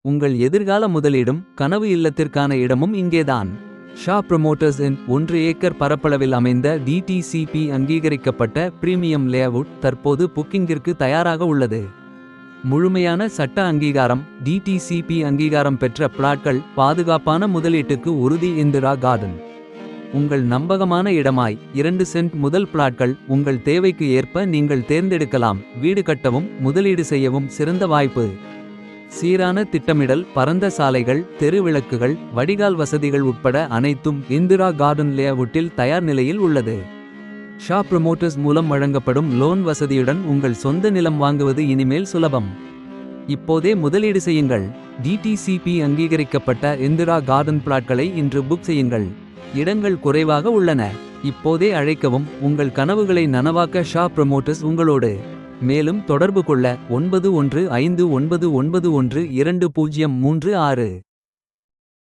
உங்கள் எதிர்கால முதலீடும் கனவு இல்லத்திற்கான இடமும் இங்கேதான். ஷா புரமோட்டர்ஸ் இன் 1 ஏக்கர் பரப்பளவில் அமைந்த டிடிசிபி அங்கீகரிக்கப்பட்ட பிரீமியம் லேஅவுட் தற்போது புக்கிங்கிற்கு தயாராக உள்ளது. முழுமையான சட்ட அங்கீகாரம், டிடிசிபி அங்கீகாரம் பெற்ற பிளாட்கள், பாதுகாப்பான முதலீட்டுக்கு உறுதி. இந்திரா கார்டன் உங்கள் நம்பகமான இடமாய். 2 சென்ட் முதல் பிளாட்கள் உங்கள் தேவைக்கு ஏற்ப நீங்கள் தேர்ந்தெடுக்கலாம். வீடு கட்டவும் முதலீடு செய்யவும் சிறந்த வாய்ப்பு. சீரான திட்டமிடல், பரந்த சாலைகள், தெரு விளக்குகள், வடிகால் வசதிகள் உட்பட அனைத்தும் இந்திரா கார்டன் லேஅவுட்டில் தயார் நிலையில் உள்ளது. ஷா புரமோட்டர்ஸ் மூலம் வழங்கப்படும் லோன் வசதியுடன் உங்கள் சொந்த நிலம் வாங்குவது இனிமேல் சுலபம். இப்போதே முதலீடு செய்யுங்கள். டிடிசிபி அங்கீகரிக்கப்பட்ட இந்திரா கார்டன் பிளாட்களை இன்று புக் செய்யுங்கள். இடங்கள் குறைவாக உள்ளன. இப்போதே அழைக்கவும். உங்கள் கனவுகளை நனவாக்க ஷா புரமோட்டர்ஸ் உங்களோடு. மேலும் தொடர்பு கொள்ள 9159912036.